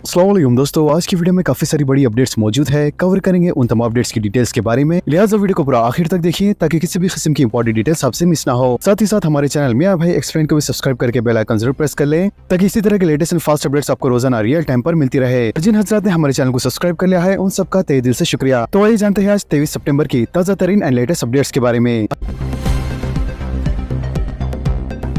अस्सलाम वालेकुम दोस्तों, आज की वीडियो में काफी सारी बड़ी अपडेट्स मौजूद है। कवर करेंगे उन तमाम अपडेट्स की डिटेल्स के बारे में, लिहाजा वीडियो को पूरा आखिर तक देखिए ताकि किसी भी किस्म की इंपॉर्टेंट डिटेल्स आपसे मिस ना हो। साथ ही साथ हमारे चैनल मियां भाई एक्सप्लेन को भी सब्सक्राइब करके बेल आइकन जरूर प्रेस कर लें ताकि इसी तरह के लेटेस्ट एंड फास्ट अपडेट्स आपको रोजाना रियल टाइम पर मिलती रहे। जिन हजरात ने हमारे चैनल को सब्सक्राइब कर लिया है उन सबका तहे दिल से शुक्रिया। तो आइए जानते हैं आज 23 सितंबर की ताजा तरीन एंड लेटेस्ट अपडेट्स के बारे में।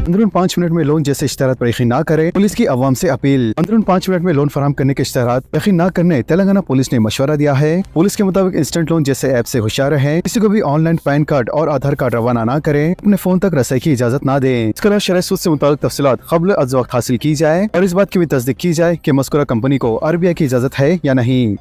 अंदरून 5 मिनट में लोन जैसे इश्तहारात पर यकीन न करें, पुलिस की अवाम से अपील। अंदरून 5 मिनट में लोन फराहम करने के इश्तहारात पर यकीन न करने तेलंगाना पुलिस ने मशवरा दिया है। पुलिस के मुताबिक इंस्टेंट लोन जैसे ऐप से होशियार रहें, किसी को भी ऑनलाइन पैन कार्ड और आधार कार्ड रवाना न करें, अपने फोन तक रसाई की इजाजत न दें। इसके अलावा शरह सूद से मुताबिक तफसीलात क़ब्ल अज़ वक्त हासिल की जाए और इस बात की भी तस्दीक की जाए कि मज़कूरा कंपनी को RBI की इजाजत है या नहीं।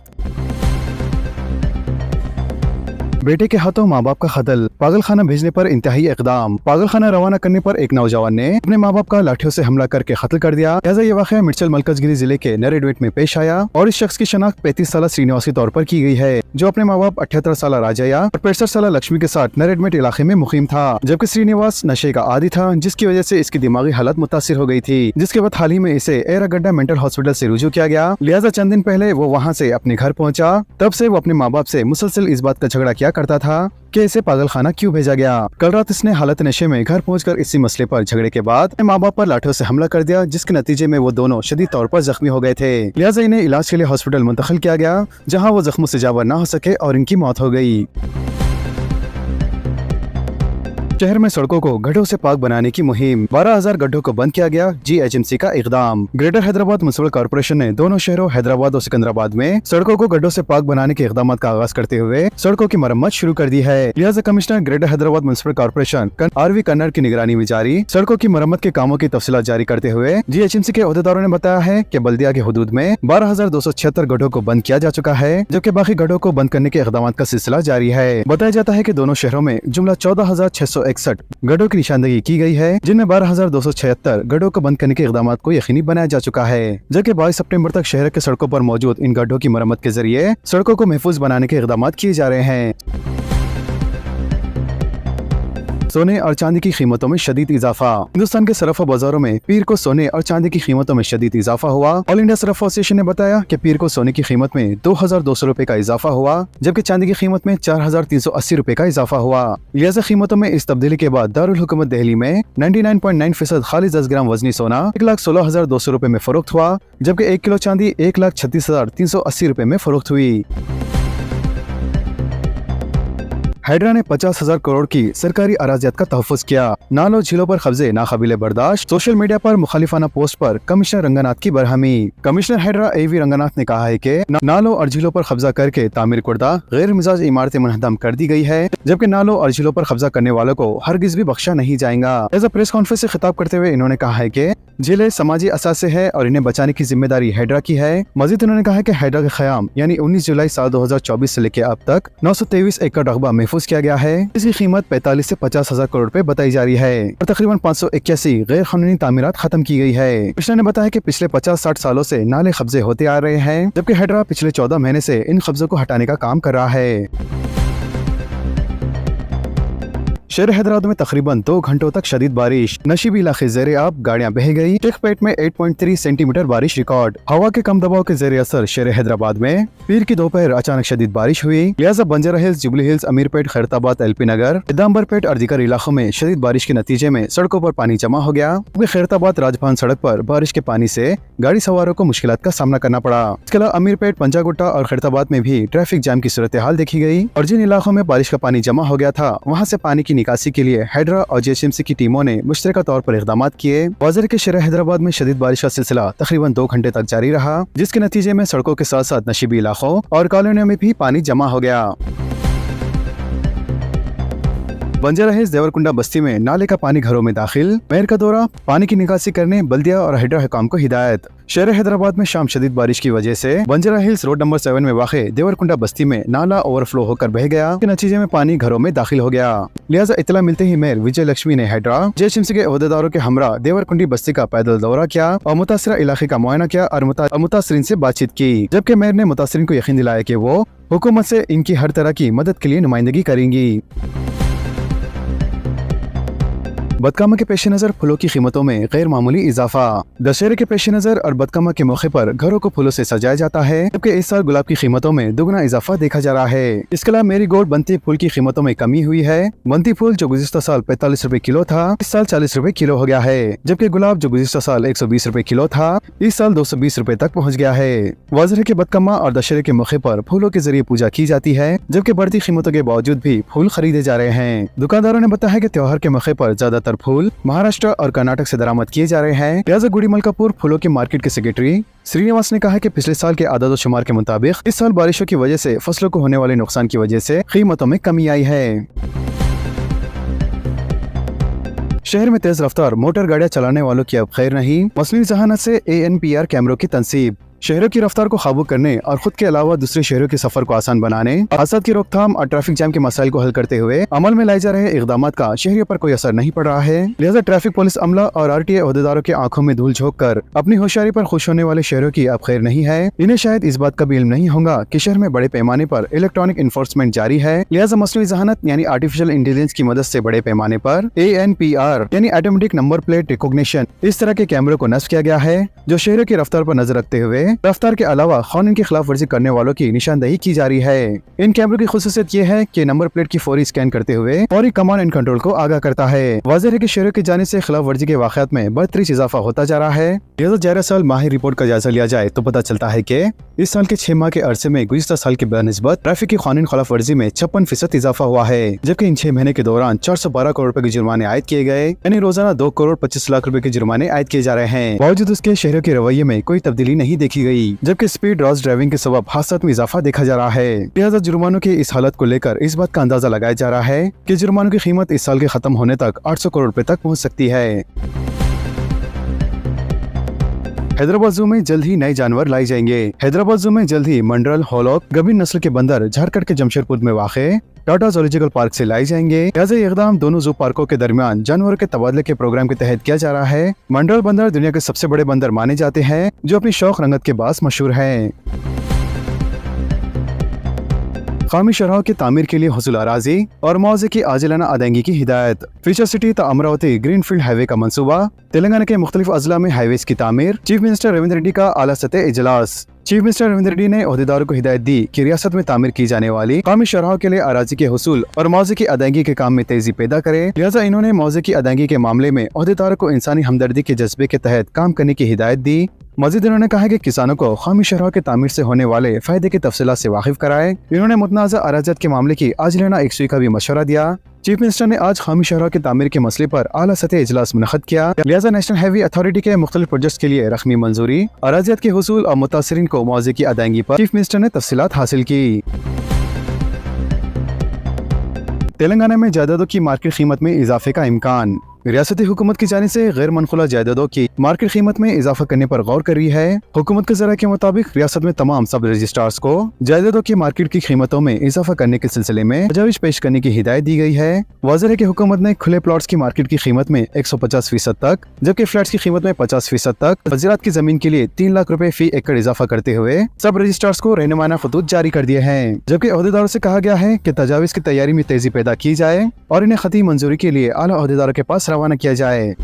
बेटे के हाथों माँ बाप का कत्ल, पागल खाना भेजने पर इंतहाई इकदाम। पागल खाना रवाना करने पर एक नौजवान ने अपने माँ बाप का लाठियों से हमला करके कत्ल कर दिया। लिहाजा ये वाक़या मिर्चल मलकजगिरी जिले के नरेडवेट में पेश आया और इस शख्स की शनाख्त 35 साल श्रीनिवास के तौर पर की गई है, जो अपने माँ बाप 78 साल राजया और 65 साल लक्ष्मी के साथ नरेडवेट इलाके में मुकीम था। जबकि श्रीनिवास नशे का आदी था, जिसकी वजह से इसकी दिमागी हालत मुतासिर हो गई थी, जिसके बाद हाल ही में इसे एरागड्डा मेंटल हॉस्पिटल से रुजू किया गया। लिहाजा चंद दिन पहले वो वहाँ से अपने घर पहुँचा। तब से वो अपने माँ बाप से मुसलसल इस बात का झगड़ा किया करता था कि इसे पागल खाना क्यों भेजा गया। कल रात इसने हालत नशे में घर पहुंचकर इसी मसले पर झगड़े के बाद अपने माँ बाप पर लाठियों से हमला कर दिया, जिसके नतीजे में वो दोनों शदीद तौर पर जख्मी हो गए थे। लिहाजा इन्हें इलाज के लिए हॉस्पिटल मुंतकिल किया गया, जहां वो जख्मों से जावर न हो सके और इनकी मौत हो गई। शहर में सड़कों को गड्ढों से पाक बनाने की मुहिम, 12,000 गड्ढों को बंद किया गया। GHMC का इकदाम। ग्रेटर हैदराबाद म्युनिसिपल कॉर्पोरेशन ने दोनों शहरों हैदराबाद और सिकंदराबाद में सड़कों को गड्ढों से पाक बनाने के इकदाम का आगाज करते हुए सड़कों की मरम्मत शुरू कर दी है। लिहाजा commissioner greater Hyderabad municipal corporation RV Kannada की निगरानी में जारी सड़कों की मरम्मत के कामों की तफसीलात जारी करते हुए GHMC के अहदेदारों ने बताया है कि बल्दिया के हुदूद में 12,276 गड्ढों को बंद किया जा चुका है, जबकि बाकी गड्ढों को बंद करने के इकदाम का सिलसिला जारी है। बताया जाता है कि दोनों शहरों में जुमला 14,661 गड्ढों की निशानदेही की गई है, जिनमें 12,276 गड्ढों को बंद करने के इकदाम को यकीनी बनाया जा चुका है। जबकि 22 सितंबर तक शहर के सड़कों पर मौजूद इन गड्ढों की मरम्मत के जरिए सड़कों को महफूज बनाने के इकदाम किए जा रहे हैं। सोने और चांदी की कीमतों में शदीद इजाफा। हिंदुस्तान के सराफा बाजारों में पीर को सोने और चांदी की कीमतों में शदीद इजाफा हुआ। ऑल इंडिया सराफा एसोसिएशन ने बताया कि पीर को सोने की कीमत में 2,200 रुपए का इजाफा हुआ, जबकि चांदी की कीमत में 4,380 रुपए का इजाफा हुआ। लिहाजा कीमतों में इस तब्दीली के बाद दारुल हुकूमत दिल्ली में 99.9% खाली 10 ग्राम वजनी सोना 1,16,200 रुपए में फरोख्त हुआ, जबकि 1 किलो चांदी 1,36,380 रुपए में फरोख्त हुई। हाइड्रा ने 50,000 करोड़ की सरकारी अराजियत का तहफ़्फ़ुज़ किया। नालों झीलों पर कब्जे नाकाबिले बर्दाश्त। सोशल मीडिया पर मुखालिफाना पोस्ट पर कमिश्नर रंगनाथ की बरहमी। कमिश्नर हाइड्रा AV रंगनाथ ने कहा है कि नालों और झीलों पर कब्जा करके तामीर कुर्दा गैर मिजाज इमारतें मुनहदम कर दी गई है, जबकि नालों और झीलों पर कब्जा करने वालों को हरगिज भी बख्शा नहीं जाएगा। ऐसा प्रेस कॉन्फ्रेंस से खिताब करते हुए इन्होंने कहा है कि झीलें समाजी असास से है और इन्हें बचाने की जिम्मेदारी हाइड्रा की है। मजीद उन्होंने कहा कि हाइड्रा के क़याम यानी 19 जुलाई साल 2024 से लेकर अब तक 923 एकड़ रकबा महफूज किया गया है। इसकी कीमत 45 से 50,000 करोड़ रुपए बताई जा रही है और तकरीबन 581 गैर कानूनी तामीरात खत्म की गई है। कमिश्नर ने बताया कि पिछले 50-60 सालों से नाले कब्जे होते आ रहे हैं, जबकि हाइड्रा पिछले 14 महीने से इन कब्जों को हटाने का काम कर रहा है। शहर हैदराबाद में तकरीबन 2 घंटों तक शदीद बारिश, नशीबी इलाके ज़ेरे आब, गाड़ियां बह गई। शेखपेट में 8.3 सेंटीमीटर बारिश रिकॉर्ड। हवा के कम दबाव के ज़ेरे असर शहर हैदराबाद में पीर की दोपहर अचानक शदीद बारिश हुई। लिहाजा Banjara hills, jubilee hills, Ameerpet, Khairatabad, LP नगर, इदाम्बरपेट और दीगर इलाकों में शदीद बारिश के नतीजे में सड़कों पर पानी जमा हो गया। खैरताबाद राजभान सड़क पर बारिश के पानी से गाड़ी सवारों को मुश्किलात का सामना करना पड़ा। इसके अलावा अमीरपेट, पंजागुट्टा और खैरताबाद में भी ट्रैफिक जाम की सूरत हाल देखी गई और जिन इलाकों में बारिश का पानी जमा हो गया था, वहाँ से पानी की निकासी के लिए हाइड्रा और GHMC की टीमों ने मुश्तरका तौर पर इक़दाम किए। वाज़र के शहर हैदराबाद में शदीद बारिश का सिलसिला तकरीबन 2 घंटे तक जारी रहा, जिसके नतीजे में सड़कों के साथ साथ नशीबी इलाकों और कॉलोनियों में भी पानी जमा हो गया। बंजारा हिल्स देवरकुंडा बस्ती में नाले का पानी घरों में दाखिल। मेयर का दौरा, पानी की निकासी करने बल्दिया और हाइड्रा हुकाम को हिदायत। शहर हैदराबाद में शाम शदीद बारिश की वजह से बंजारा हिल्स रोड नंबर 7 में वाक़े देवरकुंडा बस्ती में नाला ओवरफ्लो होकर बह गया, के नतीजे में पानी घरों में दाखिल हो गया। लिहाजा इतला मिलते ही मेयर विजय लक्ष्मी ने हाइड्रा GHMC के अहदेदारों के हमरा देवरकुंडी बस्ती का पैदल दौरा किया और मुतासरा इलाके का मुआयना किया और मुतासरीन से बातचीत की, जबकि मेयर ने मुतासरीन को यकीन दिलाया कि वो हुकूमत से इनकी हर तरह की मदद के लिए नुमाइंदगी करेंगी। बदकामा के पेश नजर फूलों की कीमतों में गैर मामूली इजाफा। दशहरे के पेश नजर और बदकामा के मौके पर घरों को फूलों से सजाया जाता है, जबकि इस साल गुलाब की कीमतों में दुगना इजाफा देखा जा रहा है। इसके अलावा मेरी गोल्ड बनती फूल की कीमतों में कमी हुई है। बनती फूल जो गुज़िश्ता साल 45 रुपए किलो था, इस साल 40 रुपए किलो हो गया है, जबकि गुलाब जो गुज़िश्ता साल 120 रुपए किलो था, इस साल 220 रुपए तक पहुँच गया है। वाज़ेह है कि बदकामा और दशहरे के मौके पर फूलों के जरिए पूजा की जाती है, जबकि बढ़ती कीमतों के बावजूद भी फूल खरीदे जा रहे हैं। दुकानदारों ने बताया कि त्योहार के मौके पर ज्यादातर फूल महाराष्ट्र और कर्नाटक से दरामद किए जा रहे हैं। लिहाजा गुड़ी मलकापुर फूलों की मार्केट के सेक्रेटरी श्रीनिवास ने कहा कि पिछले साल के आदाद शुमार के मुताबिक इस साल बारिशों की वजह से फसलों को होने वाले नुकसान की वजह से कीमतों में कमी आई है। शहर में तेज रफ्तार मोटर गाड़ियां चलाने वालों की अब खैर नहीं। मसनूई जहानत से ANPR कैमरों की तनसीब। शहरों की रफ्तार को काबू करने और खुद के अलावा दूसरे शहरों के सफर को आसान बनाने, हादसा की रोकथाम और ट्रैफिक जाम के मसाइल को हल करते हुए अमल में लाए जा रहे इकदाम का शहरियों पर कोई असर नहीं पड़ रहा है। लिहाजा ट्रैफिक पुलिस अमला और RTA ओहदेदारों के आंखों में धूल झोंक कर अपनी होशियारी पर खुश होने वाले शहरों की अब खैर नहीं है। इन्हें शायद इस बात का भी इल्म नहीं होगा कि शहर में बड़े पैमाने पर इलेक्ट्रॉनिक इन्फोर्समेंट जारी है। लिहाजा मसनूई जहानत यानी आर्टिफिशियल इंटेलिजेंस की मदद से बड़े पैमाने पर ANPR यानी ऑटोमेटिक नंबर प्लेट रिकॉग्निशन इस तरह के कैमरों को नस्ब किया गया है, जो शहरों की रफ्तार पर नजर रखते हुए रफ्तार के अलावा कानून की खिलाफ वर्जी करने वालों की निशानदेही की जा रही है। इन कैमरों की खुसूसियत ये है कि नंबर प्लेट की फौरी स्कैन करते हुए फौरी कमांड एंड कंट्रोल को आगाह करता है। वाज़ेह है कि शहरों की जानिब से खिलाफ वर्जी के वाक़यात में बढ़तरीज इजाफा होता जा रहा है। लिहाजा जायरा साल माही रिपोर्ट का जायजा लिया जाए तो पता चलता है कि इस साल के 6 माह के अरसे में गुज़िश्ता साल की बनिस्बत ट्रैफिक की कानून खिलाफ वर्जी में 56% इजाफा हुआ है, जबकि इन 6 महीने के दौरान 412 करोड़ रुपए के जुर्माने आयद किए गए, यानी रोजाना 2 करोड़ 25 लाख रुपए के जुर्माने आयद किए जा रहे हैं। बावजूद उसके शहरों के रवैये में कोई तब्दीली नहीं देखी गई, जबकि स्पीड रॉस ड्राइविंग के सबब हादसात में इजाफा देखा जा रहा है। लिहाजा जुर्मानों की इस हालत को लेकर इस बात का अंदाजा लगाया जा रहा है कि जुर्मानों की कीमत इस साल के खत्म होने तक 800 करोड़ रुपए तक पहुँच सकती है। हैदराबाद जू में जल्द ही नए जानवर लाए जाएंगे। हैदराबाद जू में जल्द ही मंडरल, होलॉक, गबीन नस्ल के बंदर झारखंड के जमशेदपुर में वाक़े टाटा ज़ूलॉजिकल पार्क से लाए जाएंगे। लिहाजा ये इक़दाम दोनों जू पार्कों के दरमियान जानवरों के तबादले के प्रोग्राम के तहत किया जा रहा है। मंडरल बंदर दुनिया के सबसे बड़े बंदर माने जाते हैं, जो अपनी शौक रंगत के बास मशहूर है। क़ौमी शहरों की तामीर के लिए हुसूल अराज़ी और मुआवजे की आजिलाना अदायगी की हिदायत। फ्यूचर सिटी ता अमरावती ग्रीनफील्ड हाईवे का मंसूबा। तेलंगाना के मुख्तलिफ अजला में हाईवेज की तामीर। चीफ मिनिस्टर रविंद्र रेड्डी का आला सतह इजलास। चीफ मिनिस्टर रविंद्र रेड्डी ने ओहदेदारों को हिदायत दी कि रियासत में तामीर की जाने वाली क़ौमी शहरों के लिए अराज़ी के हुसूल और मुआवजे की अदायगी के काम में तेजी पैदा करे। लिहाजा इन्होंने मुआवजे की अदायगी के मामले में ओहदेदारों को इंसानी हमदर्दी के जज्बे के तहत काम करने की हिदायत दी। मजीद इन्होंने कहा कि किसानों को क़ौमी शहरों के तामीर से होने वाले फायदे की तफसीलात से वाकिफ कराए। इन्होंने मुतनाज़ा अराज़त के मामले की आजिलाना यकसुई का भी मशवरा दिया। चीफ मिनिस्टर ने आज क़ौमी शहरों की तामीर के मसले पर आला सतह इजलास मुनक़्क़द किया। लिहाजा नेशनल हैवी अथॉरिटी के मुख्तलिफ प्रोजेक्ट्स के लिए रकमी मंजूरी, अराज़ियत के हुसूल और मुतासिरीन को मुआवजे की अदायगी पर चीफ मिनिस्टर ने तफसीलात हासिल की। तेलंगाना में जायदादों की मार्केट कीमत में इजाफे का इम्कान। रियासती हुकूमत की जानिब से गैर मनखुला जायदादों की मार्केट कीमत में इजाफा करने पर गौर कर रही है। हुकूमत के ज़रा के मुताबिक रियासत में तमाम सब रजिस्ट्रार्स को जायदादों की मार्केट की कीमतों में इजाफा करने के सिलसिले में तजावीज़ पेश करने की हिदायत दी गई है। वाज़ेह है कि हुकूमत ने खुले प्लॉट्स की मार्केट की कीमत में 150% तक, जबकि फ्लैट्स की कीमत में 50% तक, वज़ीरात की जमीन के लिए 3 लाख रुपए फी एकड़ इजाफा करते हुए सब रजिस्ट्रार्स को रहनुमाना खतूत जारी कर दिए हैं। जबकि ओहदेदारों से कहा गया है कि तजावीज़ की तैयारी में तेजी पैदा की जाए और इन्हें खती मंजूरी के लिए आला ओहदेदारों के पास रवाना किया जाए।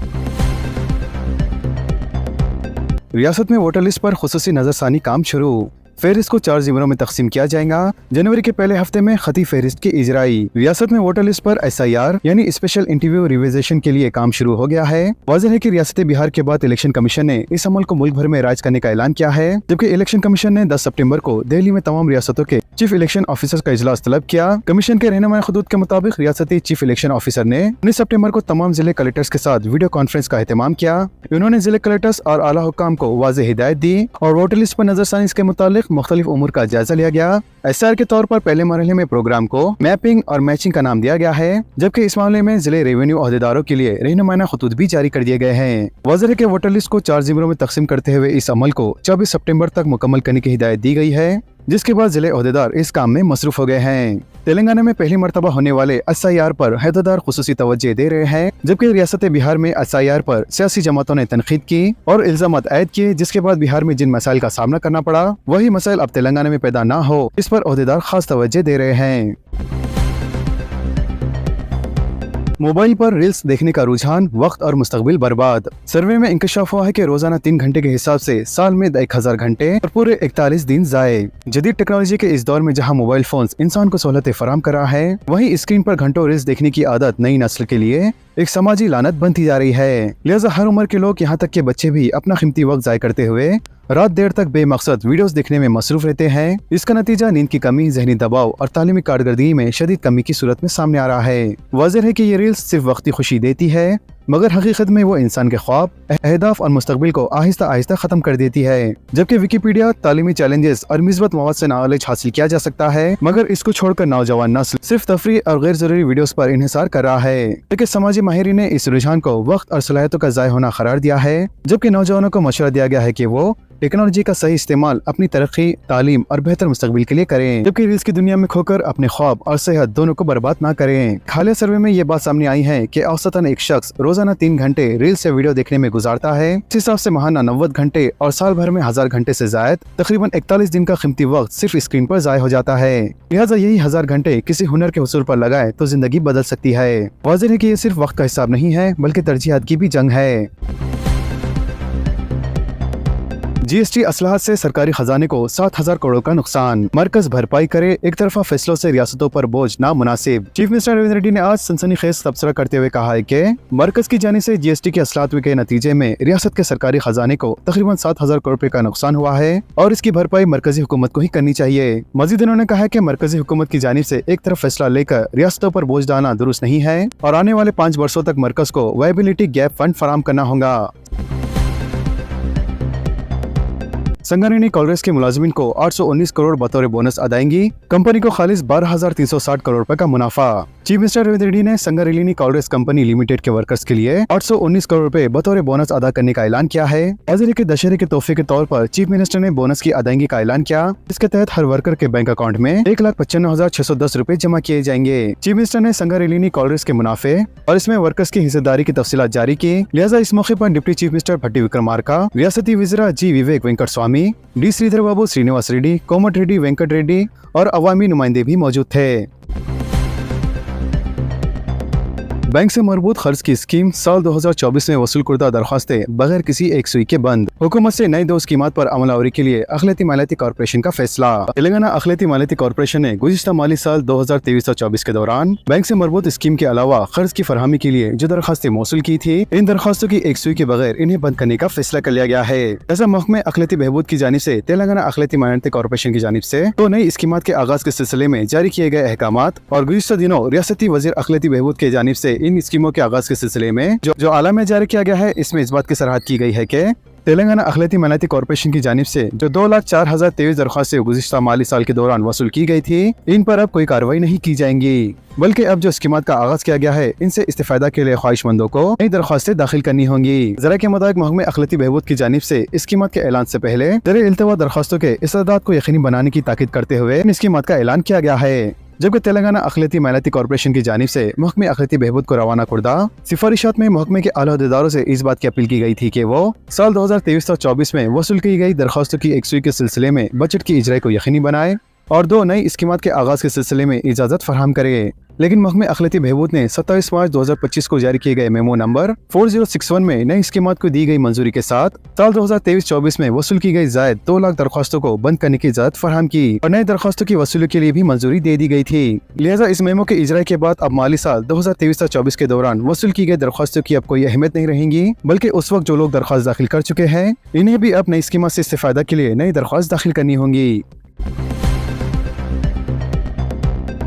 रियासत में वोटर लिस्ट पर खुसूसी नजरसानी काम शुरू। फहरिस्त को 4 ज़िमरों में तकसीम किया जाएगा। जनवरी के पहले हफ्ते में खती फहरिस्त की इजराई। रियासत में वोटर लिस्ट पर SIR यानी स्पेशल इंटरव्यू रिविजेशन के लिए काम शुरू हो गया है। वाज़ेह है कि रियासत बिहार के बाद इलेक्शन कमीशन ने इस अमल को मुल्क भर में राइज करने का ऐलान किया है, जबकि इलेक्शन कमीशन ने 10 सितंबर को दिल्ली में तमाम रियासतों के चीफ इलेक्शन ऑफिसर्स का इजलास तलब किया। कमीशन के रहनुमा खदूत के मुताबिक रियासती चीफ इलेक्शन ऑफिसर ने 19 सितंबर को तमाम जिले कलेक्टर्स के साथ वीडियो कॉन्फ्रेंस का एहतमाम किया। उन्होंने जिले कलेक्टर्स और आला हुक्काम को वाज़ेह हिदायत दी और वोटर लिस्ट पर नजरसानी के मुतालिक मुख्तलिफ उमूर का जायजा लिया गया। SIR के तौर पर पहले मरहले में प्रोग्राम को मैपिंग और मैचिंग का नाम दिया गया है, जबकि इस मामले में जिले रेवेन्यू ओहदेदारों के लिए रहनुमाना खतूत भी जारी कर दिए गए हैं। वाज़ेह है कि वोटर लिस्ट को 4 ज़िमरों में तकसीम करते हुए इस अमल को 24 सितंबर तक मुकम्मल करने की हिदायत दी गई है, जिसके बाद जिले ओहदेदार इस काम में मसरूफ हो गए हैं। तेलंगाना में पहली मरतबा होने वाले SIR पर हैदरदार खुसूसी तवज्जो दे रहे हैं, जबकि रियासत बिहार में SIR पर सियासी जमातों ने तनकीद की और इल्जामात आयद किए, जिसके बाद बिहार में जिन मसाइल का सामना करना पड़ा वही मसाइल अब तेलंगाना में पैदा ना हो, इस पर ओहदेदार खास तवज्जो दे रहे हैं। मोबाइल पर रील्स देखने का रुझान, वक्त और मुस्तकबिल बर्बाद। सर्वे में इंकशाफ हुआ है कि रोजाना 3 घंटे के हिसाब से साल में 1000 घंटे और पूरे 41 दिन जाए। जदीद टेक्नोलॉजी के इस दौर में जहां मोबाइल फोन्स इंसान को सहूलतें फराहम कर रहा है, वहीं स्क्रीन पर घंटों रील्स देखने की आदत नई नस्ल के लिए एक समाजी लानत बनती जा रही है। लिहाजा हर उम्र के लोग, यहाँ तक के बच्चे भी अपना कीमती वक्त जाया करते हुए रात देर तक बेमकसद वीडियोस देखने में मसरूफ रहते हैं। इसका नतीजा नींद की कमी, जहनी दबाव और तालीमी कारकर्दगी में शदीद कमी की सूरत में सामने आ रहा है। वाज़ेह है कि ये रील्स सिर्फ वक्ती खुशी देती है, मगर हकीकत में वो इंसान के ख्वाब, अहदाफ और मुस्तकबिल को आहिस्ता आहिस्ता खत्म कर देती है। जबकि विकिपीडिया तालीमी चैलेंजेस और मिसबत मवाद से नॉलेज हासिल किया जा सकता है, मगर इसको छोड़कर नौजवान नस्ल सिर्फ तफरी और गैर जरूरी वीडियोस पर इन्हिसार कर रहा है। लेकिन समाजी माहिरीन ने इस रुझान को वक्त और सलाहियतों का ज़ाया होना करार दिया है, जबकि नौजवानों को मशवरा दिया गया है कि वो टेक्नोलॉजी का सही इस्तेमाल अपनी तरक्की, तालीम और बेहतर मुस्तकबिल के लिए करें, जबकि रील्स की दुनिया में खोकर अपने ख्वाब और सेहत दोनों को बर्बाद ना करें। हालिया सर्वे में ये बात सामने आई है कि औसतन एक शख्स रोजाना 3 घंटे रील्स या वीडियो देखने में गुजारता है। इस हिसाब से माहाना 90 घंटे और साल भर में 1000 घंटे से जायद तकरीबन 41 दिन का कीमती वक्त सिर्फ स्क्रीन पर जाया हो जाता है। लिहाजा यही 1000 घंटे किसी हुनर के हुसूल पर लगाए तो जिंदगी बदल सकती है। वाज़ेह है कि ये सिर्फ वक्त का हिसाब नहीं है, बल्कि तरजीहात की भी जंग है। जीएसटी असलाहत से सरकारी खजाने को 7000 करोड़ का नुकसान, मरकज भरपाई करे, एक तरफा फैसलों से रियासतों पर बोझ नामुनासिब। चीफ मिनिस्टर रेवंत रेड्डी ने आज सनसनीखेज तबसरा करते हुए कहा है कि मरकज की जानिब से जीएसटी के असलाहत के नतीजे में रियासत के सरकारी खजाने को तकरीबन 7000 करोड़ रुपए का नुकसान हुआ है और इसकी भरपाई मरकजी हुकूमत को ही करनी चाहिए। मजीद उन्होंने कहा कि मरकजी हुकूमत की जानिब से एक तरफ फैसला लेकर रियासतों पर बोझ डालना दुरुस्त नहीं है और आने वाले 5 वर्षों तक मरकज को वायबिलिटी गैप फंड फराहम करना होगा। संगारेड्डी कॉलरेज के मुलाजिमीन को 819 करोड़ बतौर बोनस अदायगी, कंपनी को खालिस 12,360 करोड़ रुपए का मुनाफा। चीफ मिनिस्टर रेवंत रेड्डी ने संगारेड्डी कॉलरेज कंपनी लिमिटेड के वर्कर्स के लिए 819 करोड़ रुपए बतौर बोनस अदा करने का ऐलान किया है। वाज़ेह के दशहरे के तोहफे के तौर पर चीफ मिनिस्टर ने बोनस की अदायगी का ऐलान किया। इसके तहत हर वर्कर के बैंक अकाउंट में 1,95,610 रुपए जमा किए जाएंगे। चीफ मिनिस्टर ने संगारेड्डी कॉलरेज के मुनाफे और इसमें वर्कर्स की हिस्सेदारी की तफसीलात जारी की। लिहाजा इस मौके पर डिप्टी चीफ मिनिस्टर भट्टी विक्रमार्का, रियासती वज़ीरा जी विवेक वेंकट स्वामी, डी श्रीधर बाबू श्रीनिवास रेड्डी, कोमट रेड्डी, वेंकट रेड्डी और अवामी नुमाइंदे भी मौजूद थे। बैंक से मरबूत खर्च की स्कीम साल 2024 में वसूल करदा दरख्वास्तें बगैर किसी एक सुई के बंद। हुकूमत से नई 2 स्कीमात पर अमलावरी के लिए अखिलती मालियाती कॉर्पोरेशन का फैसला। तेलंगाना अखिलती मालियाती कॉर्पोरेशन ने गुज़िश्ता माली साल 2023-24 के दौरान बैंक से मरबूत स्कीम के अलावा खर्च की फरहमी के लिए जो दरख्वास्तें मौसूल की थी, इन दरख्वास्तों की एक सुई के बगैर इन्हें बंद करने का फैसला कर लिया गया है। ऐसा महकमे अखिलती बहबूद की जानिब से तेलंगाना अखिलती मालियाती कॉर्पोरेशन की जानिब से 2 नई स्कीमात के आगाज के सिलसिले में जारी किए गए अहकामात और गुज़िश्ता दिनों रियासती वज़ीर अखिलती बहबूद की जानिब से इन स्कीमों के आगाज के सिलसिले में जो आला में जारी किया गया है, इसमें इस बात की सराहत की गई है कि तेलंगाना अखिलती मालियाती कॉर्पोरेशन की जानिब से जो 2,04,023 दरख्वास्तें गुज़िश्ता माली साल के दौरान वसूल की गई थी, इन पर अब कोई कार्रवाई नहीं की जाएंगी, बल्कि अब जो स्कीमात का आगाज किया गया है, इनसे इस्तेफादा के लिए ख्वाहिशमंदों को नई दरख्वास्तें दाखिल करनी होंगी। जरा के मुताबिक महकमे अखिलती बहबूद की जानिब से स्कीमात के ऐलान से पहले जरिए इल्तवा दरख्वास्तों के इस्तेदाद को यकीनी बनाने की ताकीद करते हुए इन स्कीमात का ऐलान किया गया है। जबकि तेलंगाना अखिलती मालियाती कॉर्पोरेशन की जानिब से महकमे अखिलती बहबूद को रवाना करदा सिफारिशात में महकमे के आला अहदेदारों से इस बात की अपील की गई थी कि वो साल 2023-24 में वसूल की गई दरख्वास्तों की एक सुई के सिलसिले में बजट की इजराई को यकीनी बनाए और 2 नई स्कीमात के आगाज के सिलसिले में इजाजत फराहम करे। लेकिन महकमे अखिलती बहबूद ने 27 मार्च 2025 को जारी किए गए मेमो नंबर 4061 में नई स्कीमात को दी गई मंजूरी के साथ साल 2023-24 में वसूल की गई जायद 2 लाख दरख्वास्तों को बंद करने की इजाजत फराहम की और नई दरख्वास्तों की वसूली के लिए भी मंजूरी दे दी गई थी। लिहाजा इस मेमो के इजरा के बाद अब माली साल 2023-24 के दौरान वसूल की गई दरख्वास्तों की अब कोई अहमियत नहीं रहेंगी, बल्कि उस वक्त जो लोग दरख्वास्त दाखिल कर चुके हैं, इन्हें भी अब नई स्कीमात से इस्तेफादा के लिए नई दरख्वास्त दाखिल करनी होंगी।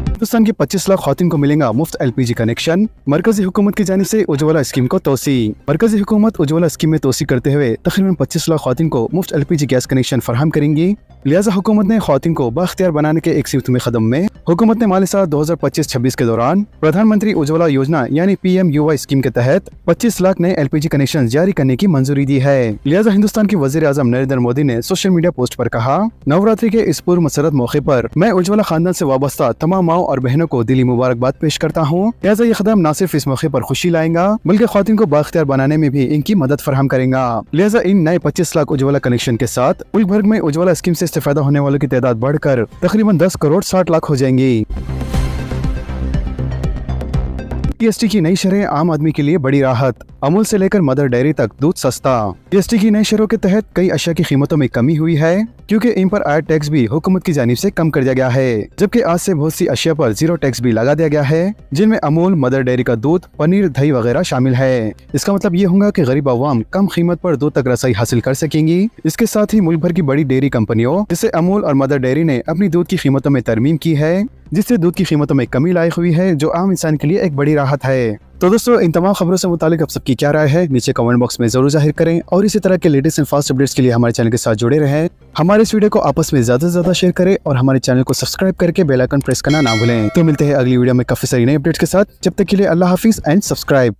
हिंदुस्तान की 25 लाख खवातीन को मिलेगा मुफ्त LPG कनेक्शन, मरकजी हुकूमत की जानिब से उज्ज्वला स्कीम को तोसी। मरकजी हुकूमत उज्ज्वला स्कीम में तोसी करते हुए तकरीबन 25 लाख खवातीन को मुफ्त LPG गैस कनेक्शन फराहम करेंगी। लिहाजा हुकूमत ने खवातीन को बाख्तियार बनाने के एक सिफ्त में कदम में हुकूमत ने माली साल 2025-26 के दौरान प्रधानमंत्री उज्ज्वला योजना यानी PMUY स्कीम के तहत 25 लाख नए LPG कनेक्शन जारी करने की मंजूरी दी है। लिहाजा हिंदुस्तान के वजीर आजम नरेंद्र मोदी ने सोशल मीडिया पोस्ट पर कहा, नवरात्रि के इस पूर्व मसरत मौके पर मैं उज्ज्वला खानदान से वाबस्ता तमाम माओ और बहनों को दिली मुबारकबाद पेश करता हूँ। लिहाजा ये कदम न सिर्फ इस मौके पर खुशी लाएगा, बल्कि खवातीन को बाख्तियार बनाने में भी इनकी मदद फराहम करेगा। लिहाजा इन नए 25 लाख उज्ज्वला कनेक्शन के साथ मुल्क भर में उज्ज्वला स्कीम से इस्तेफादा होने वालों की तादाद बढ़कर तकरीबन 10 करोड़ 60 लाख हो जाएंगी। जीएसटी की नई शरह आम आदमी के लिए बड़ी राहत। अमूल से लेकर मदर डेयरी तक दूध सस्ता। जीएसटी की नई शरहों के तहत कई अशिया की कीमतों में कमी हुई है, क्योंकि इन पर आयत टैक्स भी हुकूमत की जानिब से कम कर दिया गया है। जबकि आज से बहुत सी अशिया पर जीरो टैक्स भी लगा दिया गया है, जिनमें अमूल, मदर डेयरी का दूध, पनीर, दही वगैरह शामिल है। इसका मतलब ये होगा कि गरीब अवाम कम कीमत पर दूध तक रसाई हासिल कर सकेंगी। इसके साथ ही मुल्क भर की बड़ी डेयरी कंपनियों जैसे अमूल और मदर डेयरी ने अपनी दूध की कीमतों में तरमीम की है, जिससे दूध की कीमतों में कमी लायक हुई है, जो आम इंसान के लिए एक बड़ी राहत है। तो दोस्तों, इन तमाम खबरों से मुतालिक आप सबकी क्या राय है, नीचे कमेंट बॉक्स में जरूर जाहिर करें और इसी तरह के लेटेस्ट एंड फास्ट अपडेट्स के लिए हमारे चैनल के साथ जुड़े रहें। हमारे इस वीडियो को आपस में ज्यादा से ज्यादा शेयर करें और हमारे चैनल को सब्सक्राइब करके बेल आइकन प्रेस करना ना भूलें। तो मिलते हैं अगली वीडियो में काफी सारी नई अपडेट्स के साथ। जब तक के लिए अल्लाह हाफिज एंड सब्सक्राइब।